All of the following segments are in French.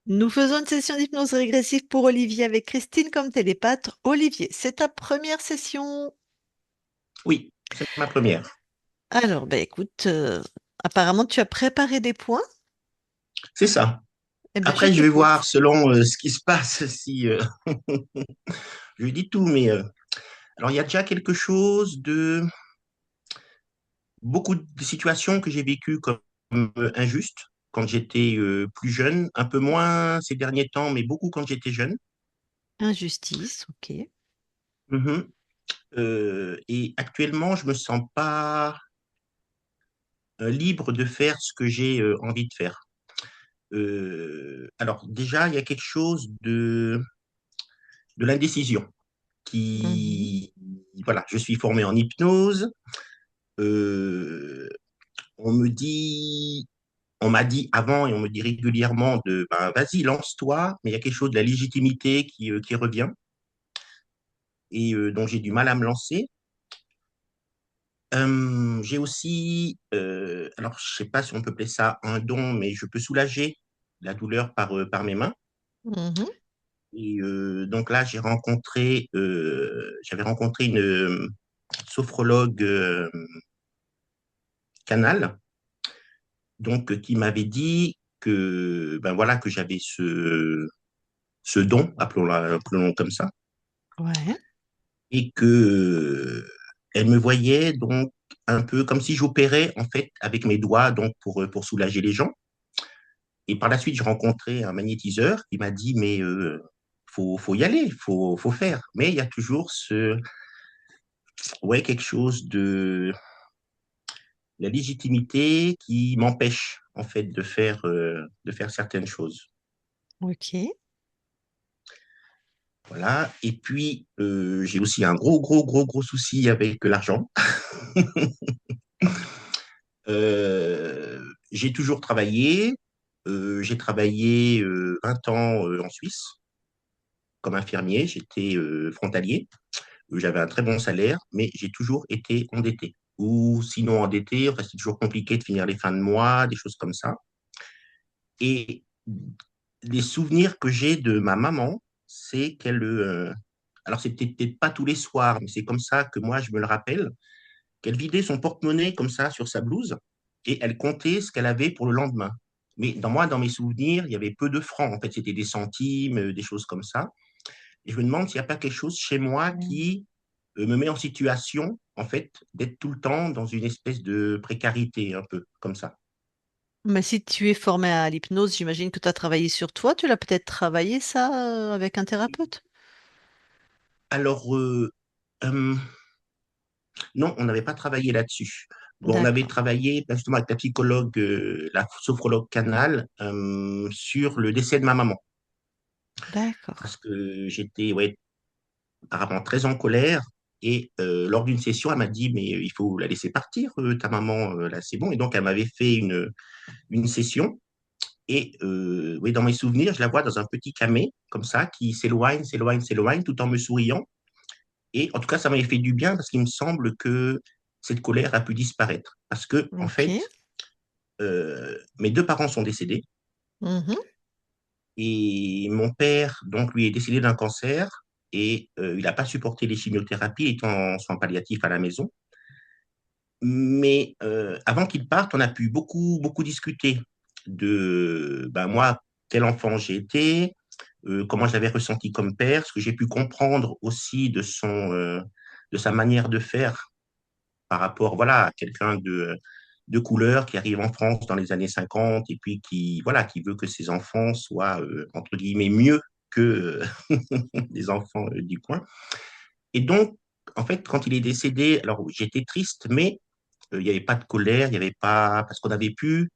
Nous faisons une session d'hypnose régressive pour Olivier avec Christine comme télépathe. Olivier, c'est ta première session. Oui, c'est ma première. Alors, ben écoute, apparemment tu as préparé des points. C'est ça. Eh ben, je Après, je vais voir t'écoute. selon ce qui se passe si je dis tout, mais alors il y a déjà quelque chose de beaucoup de situations que j'ai vécues comme injustes quand j'étais plus jeune, un peu moins ces derniers temps, mais beaucoup quand j'étais jeune. Injustice, ok. Mhm. Et actuellement, je me sens pas libre de faire ce que j'ai envie de faire. Alors déjà, il y a quelque chose de l'indécision Mhm. qui, voilà, je suis formé en hypnose. Euh, on me dit, on m'a dit avant et on me dit régulièrement de, ben, vas-y, lance-toi, mais il y a quelque chose de la légitimité qui revient et donc j'ai du mal à me lancer. J'ai aussi, alors je sais pas si on peut appeler ça un don, mais je peux soulager la douleur par mes mains. Mhm. Et donc là, j'avais rencontré une sophrologue canal, donc qui m'avait dit que ben voilà que j'avais ce don, appelons-le comme ça, Ouais. et que elle me voyait donc un peu comme si j'opérais en fait avec mes doigts donc pour soulager les gens. Et par la suite, j'ai rencontré un magnétiseur qui m'a dit mais faut y aller, faut faire. Mais il y a toujours ce ouais quelque chose de la légitimité qui m'empêche en fait de faire certaines choses. Ok. Voilà. Et puis, j'ai aussi un gros souci avec l'argent. J'ai toujours travaillé. J'ai travaillé 20 ans en Suisse comme infirmier. J'étais frontalier. J'avais un très bon salaire, mais j'ai toujours été endetté. Ou sinon endetté, enfin, c'est toujours compliqué de finir les fins de mois, des choses comme ça. Et les souvenirs que j'ai de ma maman, c'est qu'elle, alors c'est peut-être pas tous les soirs, mais c'est comme ça que moi je me le rappelle, qu'elle vidait son porte-monnaie comme ça sur sa blouse et elle comptait ce qu'elle avait pour le lendemain. Mais dans mes souvenirs, il y avait peu de francs. En fait, c'était des centimes, des choses comme ça. Et je me demande s'il n'y a pas quelque chose chez moi Mm. qui me met en situation, en fait, d'être tout le temps dans une espèce de précarité, un peu comme ça. Mais si tu es formé à l'hypnose, j'imagine que tu as travaillé sur toi. Tu l'as peut-être travaillé ça avec un thérapeute? Alors, euh, non, on n'avait pas travaillé là-dessus. Bon, on avait D'accord. travaillé ben, justement avec la psychologue, la sophrologue Canal, sur le décès de ma maman. D'accord. Parce que j'étais ouais, apparemment très en colère. Et lors d'une session, elle m'a dit, mais il faut la laisser partir, ta maman, là, c'est bon. Et donc, elle m'avait fait une session. Et oui, dans mes souvenirs, je la vois dans un petit camé, comme ça, qui s'éloigne, tout en me souriant. Et en tout cas, ça m'avait fait du bien parce qu'il me semble que cette colère a pu disparaître. Parce que, en Ok. fait, mes deux parents sont décédés Mhm. et mon père, donc, lui est décédé d'un cancer et il n'a pas supporté les chimiothérapies étant en soins palliatifs à la maison. Mais avant qu'il parte, on a pu beaucoup discuter de ben, moi, quel enfant j'ai été, comment je l'avais ressenti comme père, ce que j'ai pu comprendre aussi de sa manière de faire par rapport voilà, à quelqu'un de couleur qui arrive en France dans les années 50 et puis voilà, qui veut que ses enfants soient, entre guillemets, mieux que les enfants du coin. Et donc, en fait, quand il est décédé, alors j'étais triste, mais il n'y avait pas de colère, il n'y avait pas, parce qu'on avait pu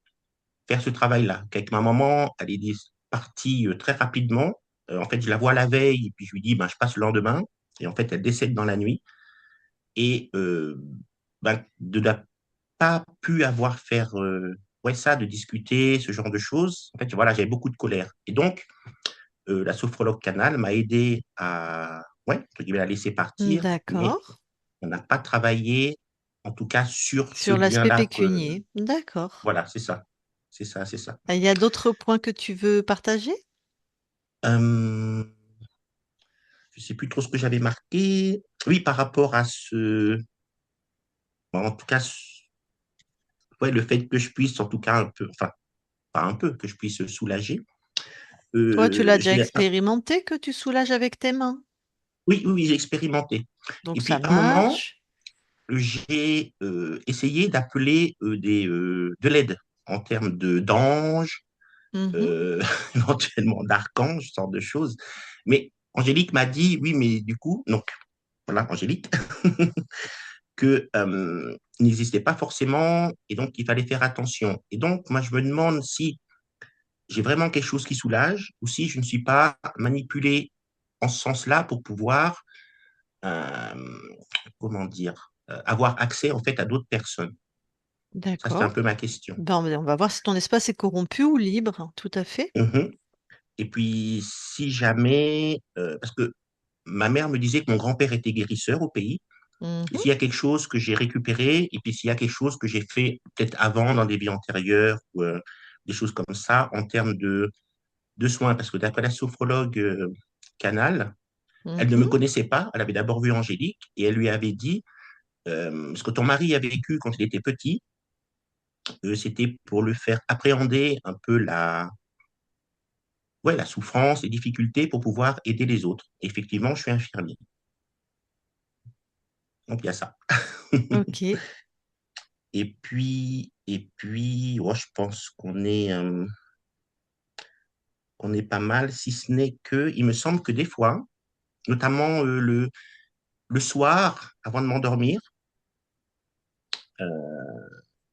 faire ce travail-là. Qu'avec ma maman, elle est partie très rapidement. En fait, je la vois la veille et puis je lui dis, ben, je passe le lendemain. Et en fait, elle décède dans la nuit. Et ben, de ne pas pu avoir faire ouais, ça, de discuter, ce genre de choses, en fait, voilà, j'avais beaucoup de colère. Et donc, la sophrologue canal m'a aidé à, ouais, entre guillemets, la laisser partir, mais D'accord. on n'a pas travaillé, en tout cas, sur ce Sur l'aspect lien-là. pécunier. D'accord. Voilà, c'est ça. C'est ça, c'est ça. Il y a d'autres points que tu veux partager? Euh, je sais plus trop ce que j'avais marqué. Oui, par rapport à ce, bon, en tout cas, ouais, le fait que je puisse, en tout cas, un peu, enfin, pas un peu, que je puisse soulager. Toi, tu l'as Je déjà l'ai, expérimenté que tu soulages avec tes mains. oui, oui, oui, j'ai expérimenté. Et Donc ça puis, à un moment, marche. j'ai essayé d'appeler de l'aide en termes d'anges, Mhm. euh, éventuellement d'archanges, ce genre de choses. Mais Angélique m'a dit, oui, mais du coup, donc, voilà, Angélique, que il n'existait pas forcément et donc il fallait faire attention. Et donc, moi, je me demande si j'ai vraiment quelque chose qui soulage ou si je ne suis pas manipulé en ce sens-là pour pouvoir, euh, comment dire, avoir accès en fait à d'autres personnes. Ça, c'est un peu D'accord. ma question. Ben, on va voir si ton espace est corrompu ou libre. Tout à fait. Mhm. Et puis, si jamais, parce que ma mère me disait que mon grand-père était guérisseur au pays, et Mhm. s'il y a quelque chose que j'ai récupéré, et puis s'il y a quelque chose que j'ai fait peut-être avant dans des vies antérieures, ou des choses comme ça, en termes de soins, parce que d'après la sophrologue Canal, elle ne me Mhm. connaissait pas, elle avait d'abord vu Angélique, et elle lui avait dit, ce que ton mari a vécu quand il était petit, c'était pour le faire appréhender un peu ouais, la souffrance, les difficultés pour pouvoir aider les autres. Effectivement, je suis infirmier. Donc, il y a ça. Ok. Ouais, je pense qu'on est pas mal, si ce n'est que, il me semble que des fois, notamment le soir, avant de m'endormir, euh,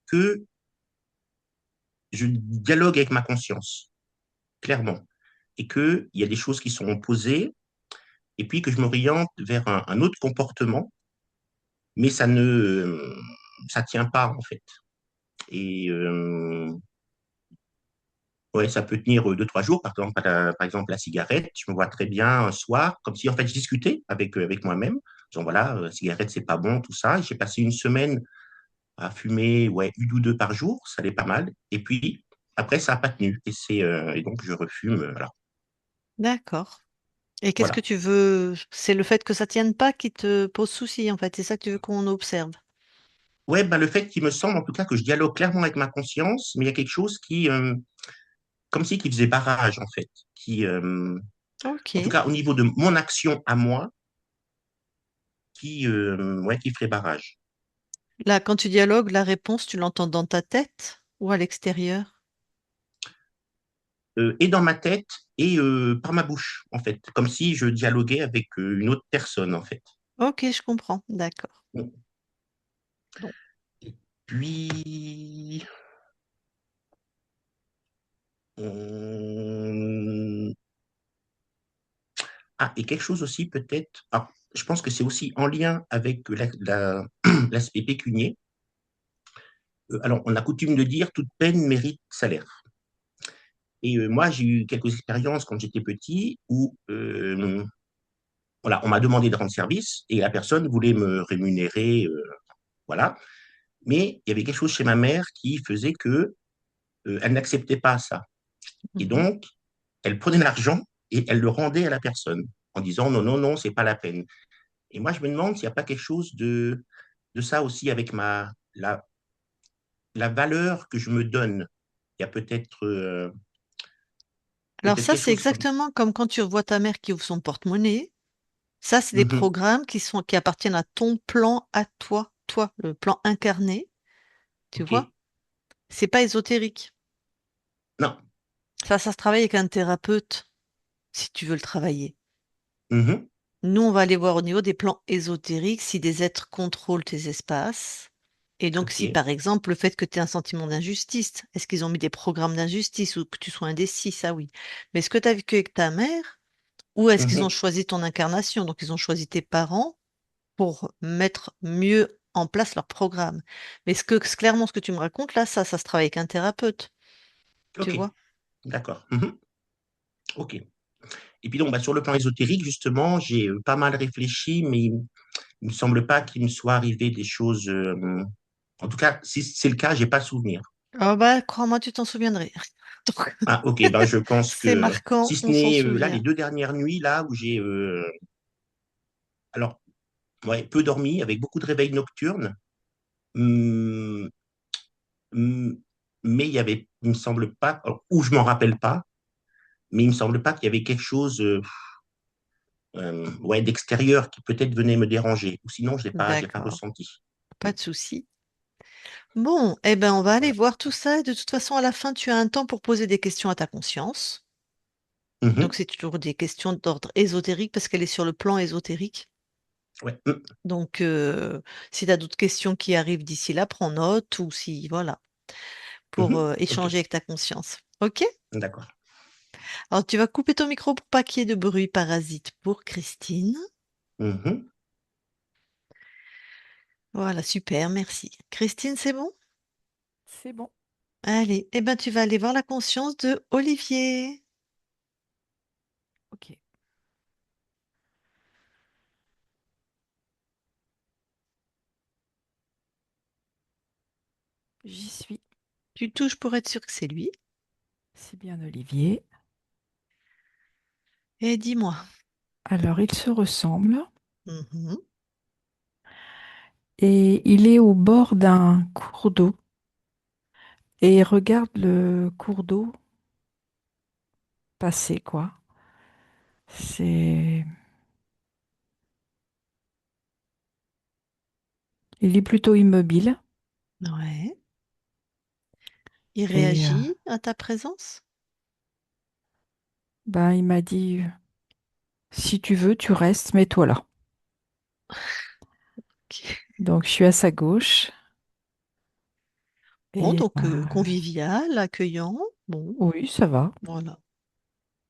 que je dialogue avec ma conscience, clairement, et qu'il y a des choses qui sont posées, et puis que je m'oriente vers un autre comportement, mais ça tient pas, en fait. Et ouais, ça peut tenir 2, 3 jours. Par exemple, par exemple, la cigarette, je me vois très bien un soir, comme si en fait je discutais avec moi-même, disant voilà, la cigarette c'est pas bon, tout ça. Et j'ai passé une semaine à fumer, ouais, 1 ou 2 par jour, ça allait pas mal. Et puis après, ça n'a pas tenu. Et donc je refume. Alors D'accord. Et qu'est-ce que voilà. tu veux? C'est le fait que ça tienne pas qui te pose souci, en fait. C'est ça que tu veux qu'on observe. Ouais, bah, le fait qu'il me semble en tout cas que je dialogue clairement avec ma conscience, mais il y a quelque chose qui, comme si qui faisait barrage en fait, en tout Ok. cas au niveau de mon action à moi, ouais, qui ferait barrage. Là, quand tu dialogues, la réponse, tu l'entends dans ta tête ou à l'extérieur? Et dans ma tête et par ma bouche, en fait, comme si je dialoguais avec une autre personne, en fait. Ok, je comprends. D'accord. Bon. Et puis, euh, et quelque chose aussi peut-être, je pense que c'est aussi en lien avec l'aspect pécunier. Alors, on a coutume de dire toute peine mérite salaire. Et moi, j'ai eu quelques expériences quand j'étais petit où voilà, on m'a demandé de rendre service et la personne voulait me rémunérer, voilà. Mais il y avait quelque chose chez ma mère qui faisait que elle n'acceptait pas ça. Et Mhm. donc, elle prenait l'argent et elle le rendait à la personne en disant non, non, non, c'est pas la peine. Et moi, je me demande s'il n'y a pas quelque chose de ça aussi avec la valeur que je me donne. Il y a Alors peut-être ça, quelque c'est chose comme ça. exactement comme quand tu vois ta mère qui ouvre son porte-monnaie. Ça, c'est des Mhm. programmes qui appartiennent à ton plan, à toi, toi, le plan incarné. Tu OK. vois? C'est pas ésotérique. Non. Ça se travaille avec un thérapeute, si tu veux le travailler. Mhm. Nous, on va aller voir au niveau des plans ésotériques si des êtres contrôlent tes espaces. Et donc, si OK. par exemple, le fait que tu aies un sentiment d'injustice, est-ce qu'ils ont mis des programmes d'injustice ou que tu sois indécis, ça oui. Mais est-ce que tu as vécu avec ta mère ou est-ce qu'ils ont Mhm. choisi ton incarnation? Donc, ils ont choisi tes parents pour mettre mieux en place leur programme. Mais clairement, ce que tu me racontes là, ça se travaille avec un thérapeute, tu OK. vois? D'accord. Mhm. OK. Et puis donc, bah, sur le plan ésotérique, justement, j'ai pas mal réfléchi, mais il me semble pas qu'il me soit arrivé des choses. En tout cas, si c'est le cas, j'ai pas souvenir. Ah bah, crois-moi, tu t'en souviendrais. Donc, Ah, ok, ben je pense c'est que marquant, si ce on s'en n'est là les souvient. 2 dernières nuits là où j'ai alors ouais, peu dormi avec beaucoup de réveils nocturnes, hum, hum, mais il me semble pas, alors, ou je m'en rappelle pas, mais il me semble pas qu'il y avait quelque chose ouais, d'extérieur qui peut-être venait me déranger. Ou sinon, je l'ai pas D'accord, ressenti. pas de souci. Bon, eh ben, on va aller Voilà. voir tout ça. Et de toute façon, à la fin, tu as un temps pour poser des questions à ta conscience. Donc, Mhm. c'est toujours des questions d'ordre ésotérique parce qu'elle est sur le plan ésotérique. Ouais. Donc, si tu as d'autres questions qui arrivent d'ici là, prends note ou si, voilà, pour Mhm. Ok, échanger avec ta conscience. OK? d'accord. Alors, tu vas couper ton micro pour pas qu'il y ait de bruit parasite pour Christine. Mhm. Voilà, super, merci. Christine, c'est bon? C'est bon. Allez, eh ben, tu vas aller voir la conscience de Olivier. Ok. J'y suis. Tu touches pour être sûr que c'est lui. C'est bien Olivier. Et dis-moi. Alors, il se ressemble Mhm. et il est au bord d'un cours d'eau et il regarde le cours d'eau passer, quoi. C'est... Il est plutôt immobile Ouais. Il et réagit à ta présence? ben, il m'a dit, si tu veux, tu restes, mets-toi là. Ok. Donc, je suis à sa gauche Bon, et donc convivial, accueillant. Bon, oui, ça va. voilà.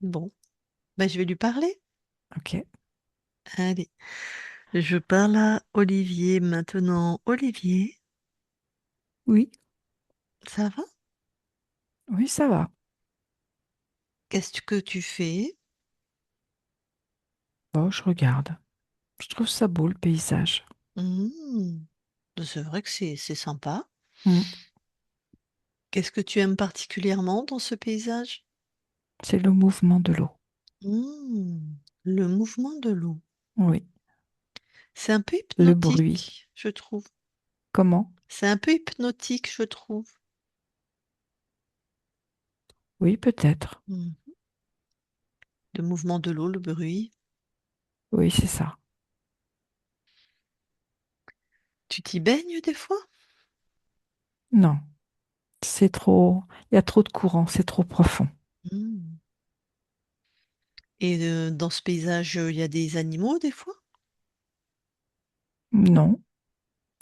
Bon, ben, je vais lui parler. Ok. Allez, je parle à Olivier maintenant. Olivier, Oui, ça va? oui, ça va. Qu'est-ce que tu fais? Bon, je regarde. Je trouve ça beau, le paysage. Hmm, c'est vrai que c'est sympa. Hmm. Qu'est-ce que tu aimes particulièrement dans ce paysage? C'est le mouvement de l'eau. Hmm, le mouvement de l'eau. Oui. C'est un peu Le bruit. hypnotique, je trouve. Comment? C'est un peu hypnotique, je trouve. Oui, peut-être. Hmm. Le mouvement de l'eau, le bruit. Oui, c'est ça. Tu t'y baignes des fois? Non, c'est trop. Il y a trop de courant, c'est trop profond. Hmm. Et dans ce paysage, il y a des animaux des fois? Non,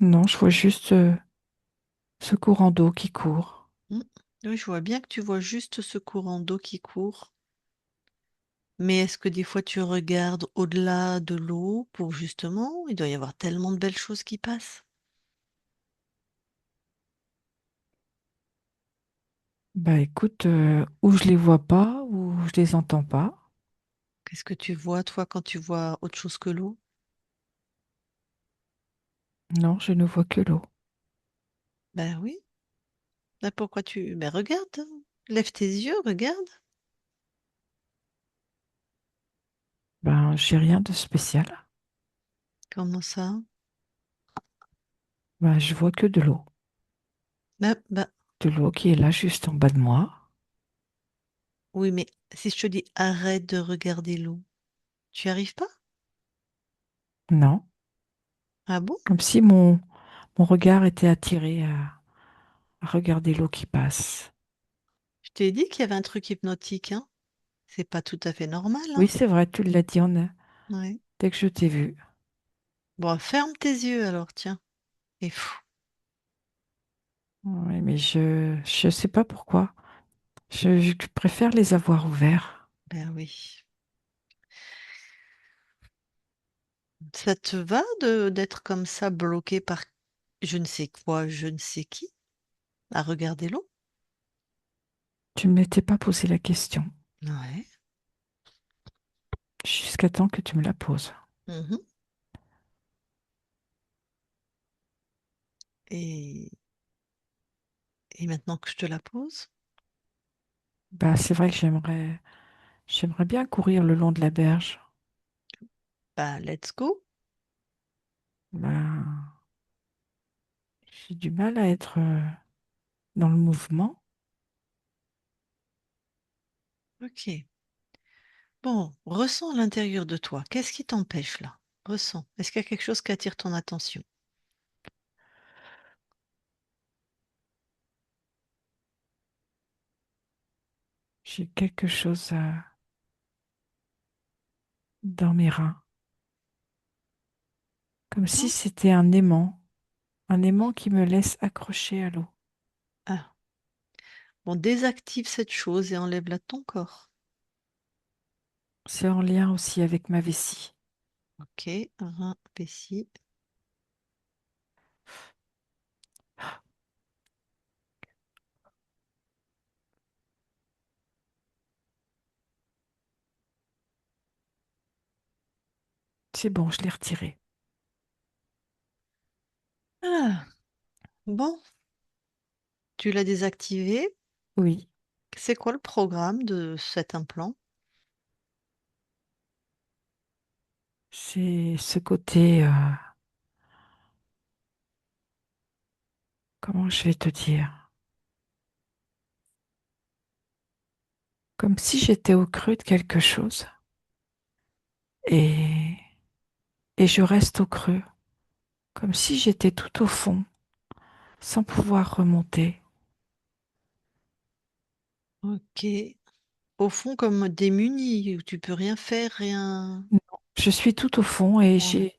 non, je vois juste ce courant d'eau qui court. Hmm. Oui, je vois bien que tu vois juste ce courant d'eau qui court. Mais est-ce que des fois tu regardes au-delà de l'eau pour justement, il doit y avoir tellement de belles choses qui passent. Bah écoute, ou je les vois pas, ou je les entends pas. Qu'est-ce que tu vois, toi, quand tu vois autre chose que l'eau? Non, je ne vois que l'eau. Ben oui. Ben pourquoi tu... Ben regarde, hein. Lève tes yeux, regarde. Ben, j'ai rien de spécial. Comment ça? Ben, je vois que de l'eau. Ben, De l'eau qui est là juste en bas de moi. oui, mais si je te dis arrête de regarder l'eau, tu n'y arrives pas? Non, Ah bon? comme si mon regard était attiré à regarder l'eau qui passe. Je t'ai dit qu'il y avait un truc hypnotique, hein? C'est pas tout à fait normal, Oui, hein? c'est vrai, tu l'as dit Ouais. dès que je t'ai vu. Bon, ferme tes yeux alors, tiens. Et fou. Oui, mais je sais pas pourquoi. Je préfère les avoir ouverts. Ben oui. Ça te va d'être comme ça bloqué par je ne sais quoi, je ne sais qui, à regarder l'eau? Tu ne m'étais pas posé la question, Ouais. jusqu'à temps que tu me la poses. Mhm. Et, et maintenant que je te la pose? Bah, c'est vrai que j'aimerais bien courir le long de la berge. Bah, let's go. Bah, j'ai du mal à être dans le mouvement. Ok. Bon, ressens à l'intérieur de toi. Qu'est-ce qui t'empêche là? Ressens. Est-ce qu'il y a quelque chose qui attire ton attention? J'ai quelque chose dans mes reins, comme si Non? c'était un aimant qui me laisse accrocher à l'eau. Ah. Bon, désactive cette chose et enlève-la de ton corps. C'est en lien aussi avec ma vessie. Ok, rein, vessie. C'est bon, je l'ai retiré. Ah, bon, tu l'as désactivé. Oui, C'est quoi le programme de cet implant? c'est ce côté, comment je vais te dire, comme si j'étais au creux de quelque chose et, et je reste au creux, comme si j'étais tout au fond, sans pouvoir remonter. Ok. Au fond, comme démuni, où tu peux rien faire, rien. Non, je suis tout au fond et Ouais,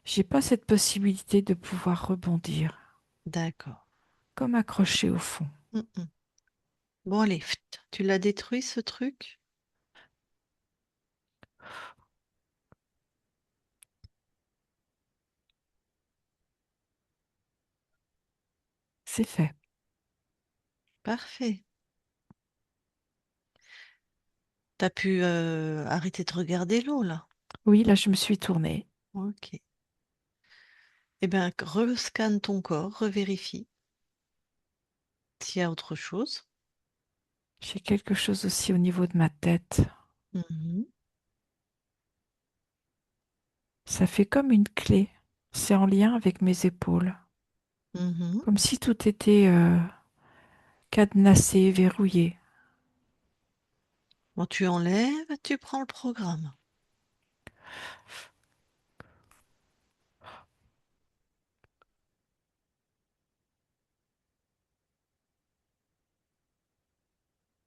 j'ai pas cette possibilité de pouvoir rebondir, d'accord. comme accroché au fond. Mm. Bon, allez, tu l'as détruit ce truc? C'est fait. Parfait. T'as pu arrêter de regarder l'eau, là. Oui, là, je me suis tournée. Ok. Eh bien, rescanne ton corps, revérifie s'il y a autre chose. J'ai quelque chose aussi au niveau de ma tête. Mhm, Ça fait comme une clé. C'est en lien avec mes épaules. mhm. Comme si tout était cadenassé, verrouillé. Bon, tu enlèves, tu prends le programme.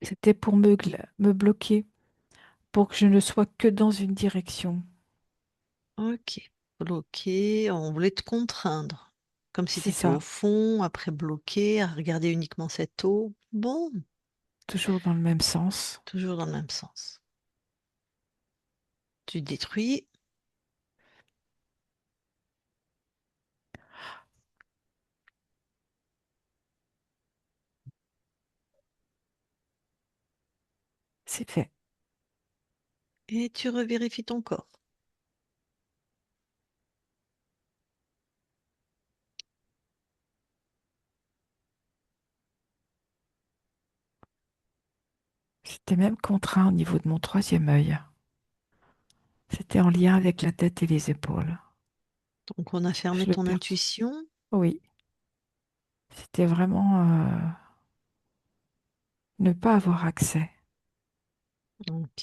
C'était pour me bloquer, pour que je ne sois que dans une direction. Ok. Bloqué, on voulait te contraindre. Comme si tu C'est étais au ça, fond, après bloqué, à regarder uniquement cette eau. Bon, toujours dans le même sens. toujours dans le même sens. Tu détruis. C'est fait. Et tu revérifies ton corps. J'étais même contraint au niveau de mon troisième œil. C'était en lien avec la tête et les épaules. Donc on a Je fermé le ton perçois. intuition. Oui, c'était vraiment ne pas avoir accès. Ok.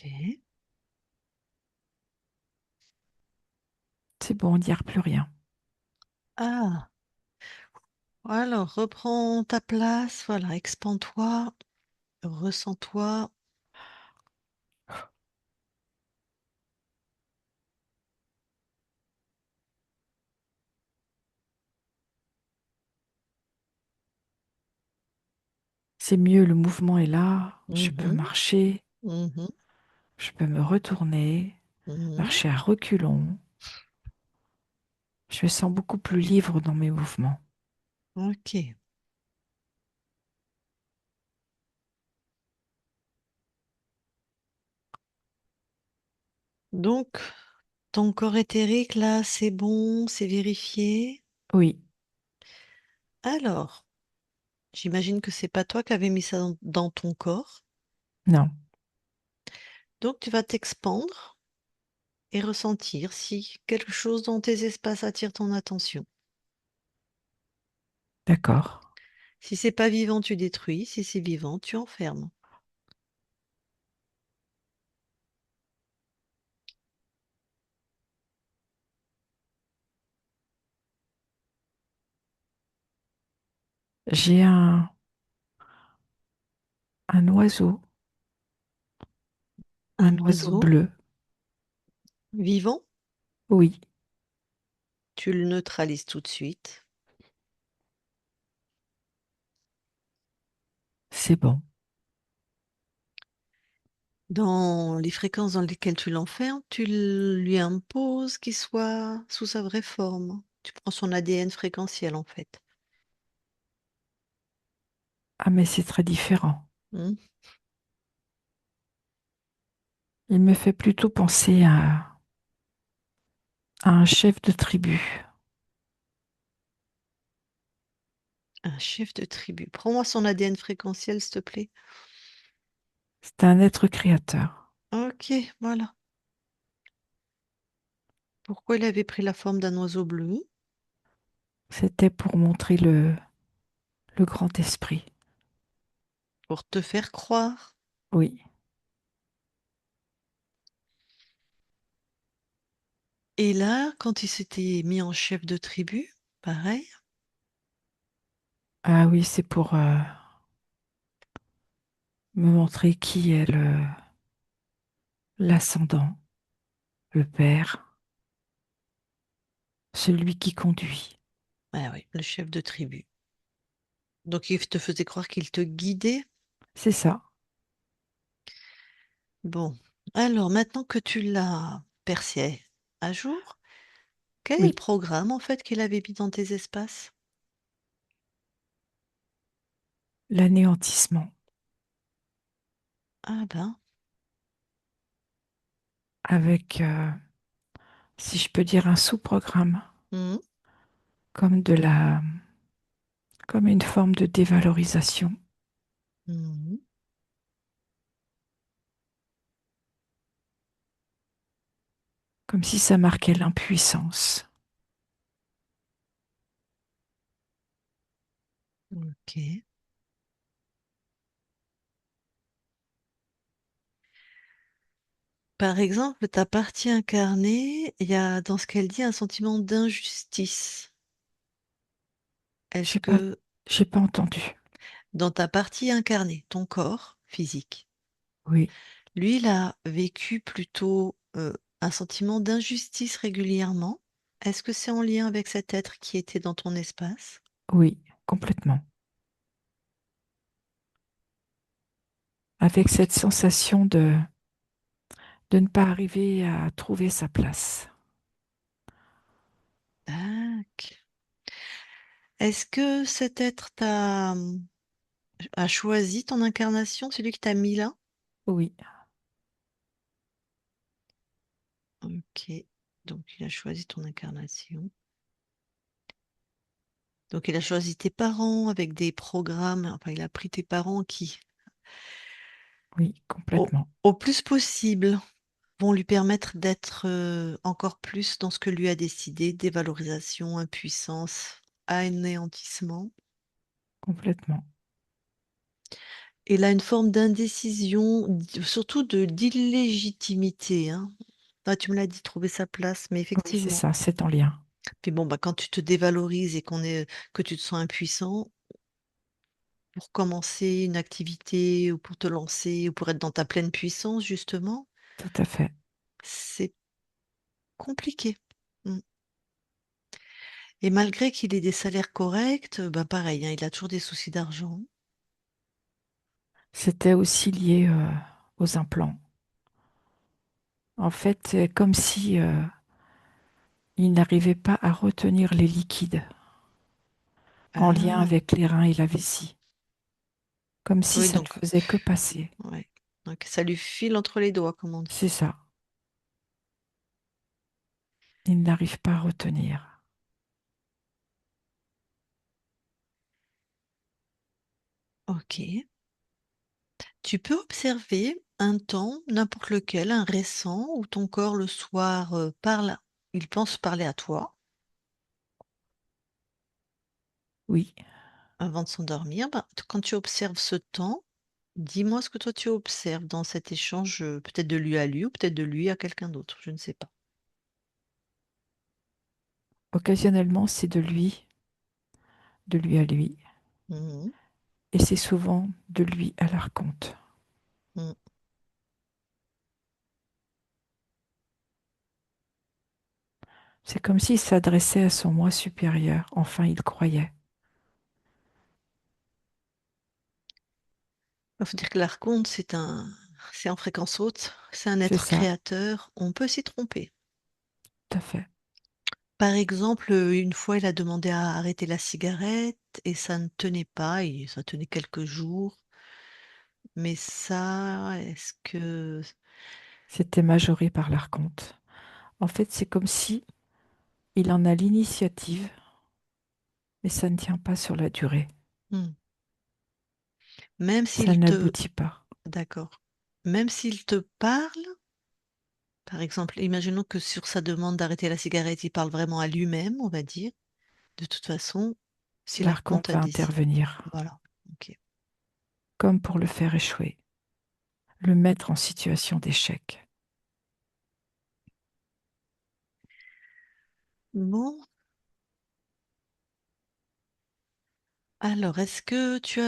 C'est bon, on n'y a plus rien. Ah, alors reprends ta place. Voilà, expand-toi, ressens-toi. C'est mieux, le mouvement est là, je peux Mhm, marcher, mhm, je peux me retourner, mhm. marcher à reculons. Je me sens beaucoup plus libre dans mes mouvements. Ok. Donc, ton corps éthérique, là, c'est bon, c'est vérifié. Oui, Alors, j'imagine que c'est pas toi qui avais mis ça dans ton corps. Non. Donc, tu vas t'expandre et ressentir si quelque chose dans tes espaces attire ton attention. D'accord. Si c'est pas vivant, tu détruis. Si c'est vivant, tu enfermes. J'ai un oiseau, Un un oiseau oiseau bleu. vivant, Oui, tu le neutralises tout de suite. c'est bon. Dans les fréquences dans lesquelles tu l'enfermes, tu lui imposes qu'il soit sous sa vraie forme. Tu prends son ADN fréquentiel en fait. Ah, mais c'est très différent. Hmm. Il me fait plutôt penser à un chef de tribu. Un chef de tribu. Prends-moi son ADN fréquentiel, s'il te plaît. C'est un être créateur. Ok, voilà. Pourquoi il avait pris la forme d'un oiseau bleu? C'était pour montrer le grand esprit. Pour te faire croire. Oui. Et là, quand il s'était mis en chef de tribu, pareil. Ah oui, c'est pour me montrer qui est l'ascendant, le père, celui qui conduit. Ah oui, le chef de tribu. Donc il te faisait croire qu'il te guidait. C'est ça. Bon, alors maintenant que tu l'as percé à jour, quel est le Oui. programme en fait qu'il avait mis dans tes espaces? L'anéantissement. Ah ben, Avec, si je peux dire, un sous-programme, mhm, comme comme une forme de dévalorisation, mhm, comme si ça marquait l'impuissance. ok. Par exemple, ta partie incarnée, il y a dans ce qu'elle dit un sentiment d'injustice. Est-ce J'ai pas, que j'ai pas entendu. dans ta partie incarnée, ton corps physique, Oui, lui, il a vécu plutôt un sentiment d'injustice régulièrement? Est-ce que c'est en lien avec cet être qui était dans ton espace? oui, complètement. Avec Ok. cette sensation de ne pas arriver à trouver sa place. Tac. Est-ce que cet être a choisi ton incarnation, celui qui t'a mis là? Oui, Ok. Donc, il a choisi ton incarnation. Donc, il a choisi tes parents avec des programmes. Enfin, il a pris tes parents qui, oui, complètement, au plus possible, vont lui permettre d'être encore plus dans ce que lui a décidé, dévalorisation, impuissance, anéantissement. complètement. Et là, une forme d'indécision, surtout d'illégitimité, hein. Ah, tu me l'as dit, trouver sa place, mais Oui, c'est effectivement. ça, c'est en lien. Puis bon, bah, quand tu te dévalorises et que tu te sens impuissant, pour commencer une activité ou pour te lancer ou pour être dans ta pleine puissance, justement, Tout à fait. c'est compliqué. Mm. Et malgré qu'il ait des salaires corrects, bah pareil, hein, il a toujours des soucis d'argent. C'était aussi lié aux implants. En fait, c'est comme si il n'arrivait pas à retenir les liquides en lien Ah, avec les reins et la vessie. Comme si oui, ça ne donc, faisait que passer. ouais. Donc ça lui file entre les doigts, comme on dit. C'est ça. Il n'arrive pas à retenir. Ok. Tu peux observer un temps, n'importe lequel, un récent, où ton corps le soir parle, il pense parler à toi Oui, avant de s'endormir. Ben, quand tu observes ce temps, dis-moi ce que toi tu observes dans cet échange, peut-être de lui à lui ou peut-être de lui à quelqu'un d'autre, je ne sais pas. occasionnellement, c'est de lui à lui, Mhm, et c'est souvent de lui à l'archonte. mhm. C'est comme s'il s'adressait à son moi supérieur, enfin il croyait. Il faut dire que l'archonte, c'est en fréquence haute, c'est un C'est être ça, créateur, on peut s'y tromper. tout à fait. Par exemple, une fois, il a demandé à arrêter la cigarette et ça ne tenait pas, et ça tenait quelques jours. Mais ça, est-ce que... C'était majoré par l'archonte. En fait, c'est comme si il en a l'initiative, mais ça ne tient pas sur la durée. Hmm. Même Ça s'il te... n'aboutit pas. D'accord. Même s'il te parle, par exemple, imaginons que sur sa demande d'arrêter la cigarette, il parle vraiment à lui-même, on va dire. De toute façon, si l'archonte L'archonte a va décidé... intervenir, Voilà. Ok. comme pour le faire échouer, le mettre en situation d'échec. Bon, alors, est-ce que tu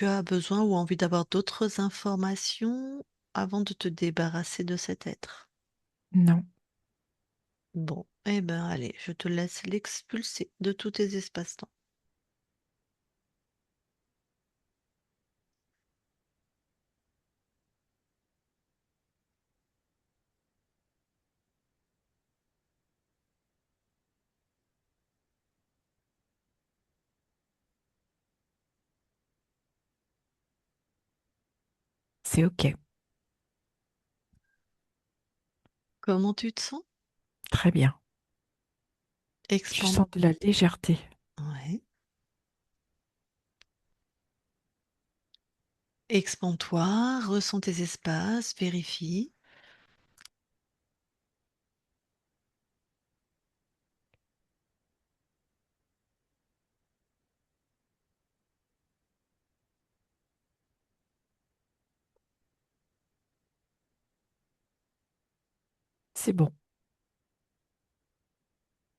as besoin ou envie d'avoir d'autres informations avant de te débarrasser de cet être? Non, Bon, eh ben allez, je te laisse l'expulser de tous tes espaces-temps. c'est OK. Comment tu te sens? Très bien. Je Expande. sens de la légèreté. Ouais. Expande-toi, ressens tes espaces, vérifie. C'est bon.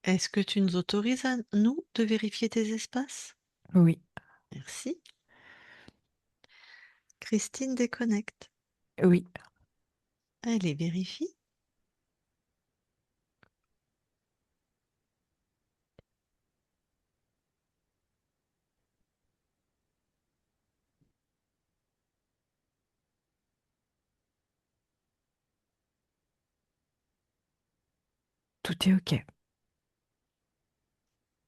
Est-ce que tu nous autorises à nous de vérifier tes espaces? Oui, Merci. Christine déconnecte. oui, Allez, vérifie. tout est OK.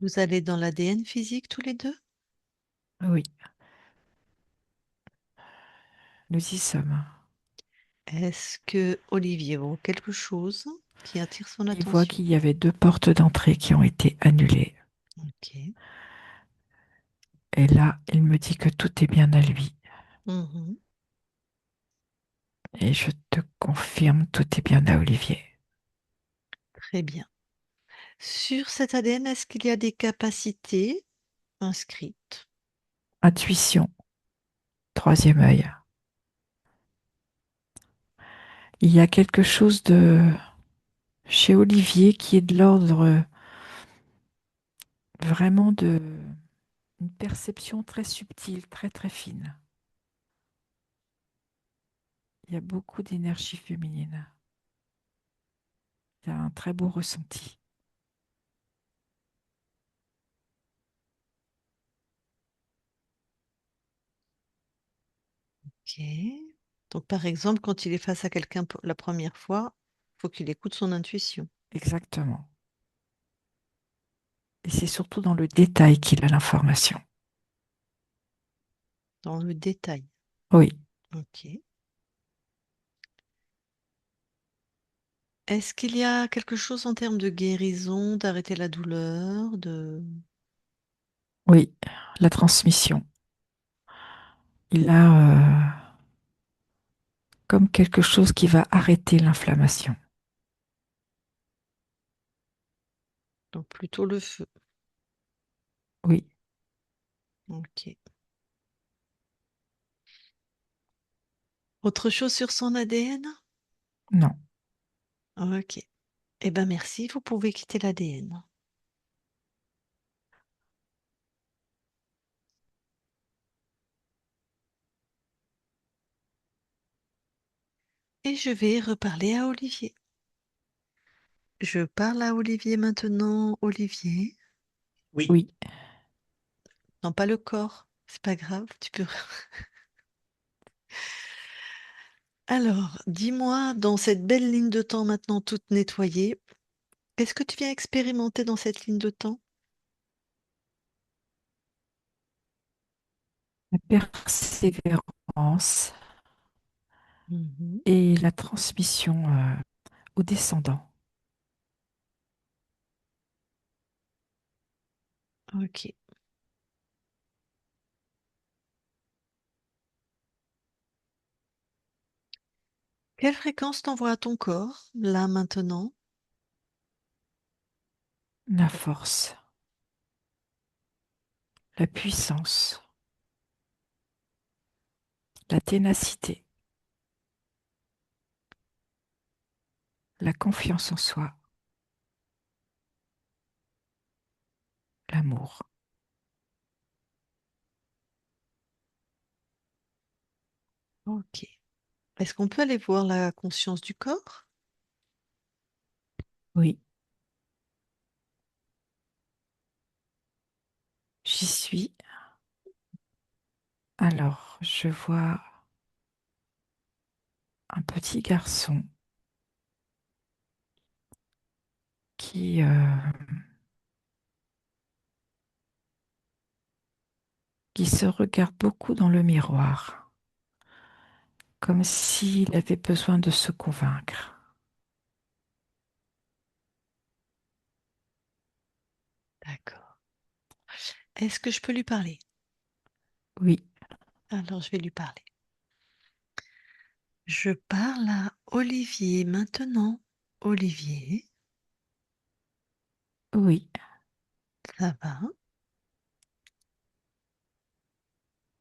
Vous allez dans l'ADN physique tous les deux? Oui, nous y sommes. Est-ce que Olivier voit quelque chose qui attire son Il voit attention? qu'il y avait deux portes d'entrée qui ont été annulées. Ok. Et là, il me dit que tout est bien à lui. Mhm. Et je te confirme, tout est bien à Olivier. Très bien. Sur cet ADN, est-ce qu'il y a des capacités inscrites? Intuition, troisième œil. Il y a quelque chose de chez Olivier qui est de l'ordre vraiment de une perception très subtile, très très fine. Il y a beaucoup d'énergie féminine. Il y a un très beau ressenti. Ok. Donc, par exemple, quand il est face à quelqu'un pour la première fois, il faut qu'il écoute son intuition, Exactement. Et c'est surtout dans le détail qu'il a l'information. dans le détail. Oui, Ok. Est-ce qu'il y a quelque chose en termes de guérison, d'arrêter la douleur, de... oui, la transmission. Il a comme quelque chose qui va arrêter l'inflammation. Donc plutôt le feu. Oui, Ok. Autre chose sur son ADN? non. Ok. Eh ben merci, vous pouvez quitter l'ADN. Et je vais reparler à Olivier. Je parle à Olivier maintenant. Olivier. Oui, Oui, Non, pas le corps. C'est pas grave, tu peux. Alors, dis-moi, dans cette belle ligne de temps maintenant toute nettoyée, qu'est-ce que tu viens expérimenter dans cette ligne de temps? la persévérance Mhm. et la transmission aux descendants. Ok. Quelle fréquence t'envoie à ton corps, là maintenant? La force, la puissance, la ténacité, la confiance en soi, l'amour. Ok. Est-ce qu'on peut aller voir la conscience du corps? Oui, j'y suis. Alors, je vois un petit garçon qui, qui se regarde beaucoup dans le miroir, comme s'il avait besoin de se convaincre. D'accord. Est-ce que je peux lui parler? Oui, Alors, je vais lui parler. Je parle à Olivier maintenant. Olivier, oui, ça va?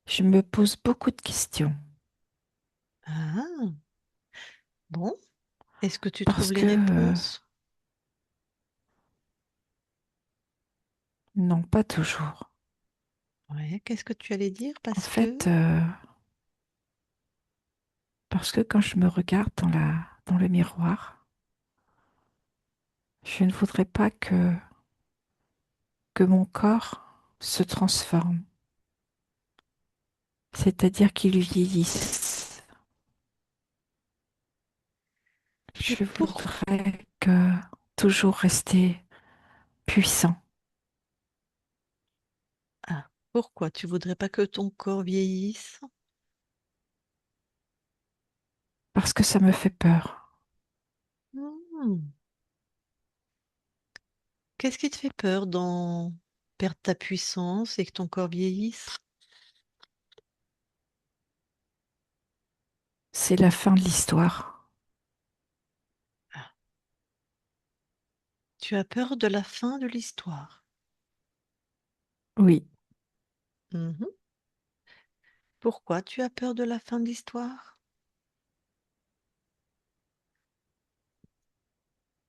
je me pose beaucoup de questions Ah, bon. Est-ce que tu trouves parce les que, réponses? non, pas toujours. Ouais, qu'est-ce que tu allais dire? En Parce que... fait, parce que quand je me regarde dans le miroir, je ne voudrais pas que mon corps se transforme, c'est-à-dire qu'il vieillisse. Et Je pour... voudrais que toujours rester puissant, Ah, pourquoi tu voudrais pas que ton corps vieillisse? parce que ça me fait peur. Hmm. Qu'est-ce qui te fait peur dans perdre ta puissance et que ton corps vieillisse? C'est la fin de l'histoire. Ah, tu as peur de la fin de l'histoire. Oui, Mhm. Pourquoi tu as peur de la fin de l'histoire?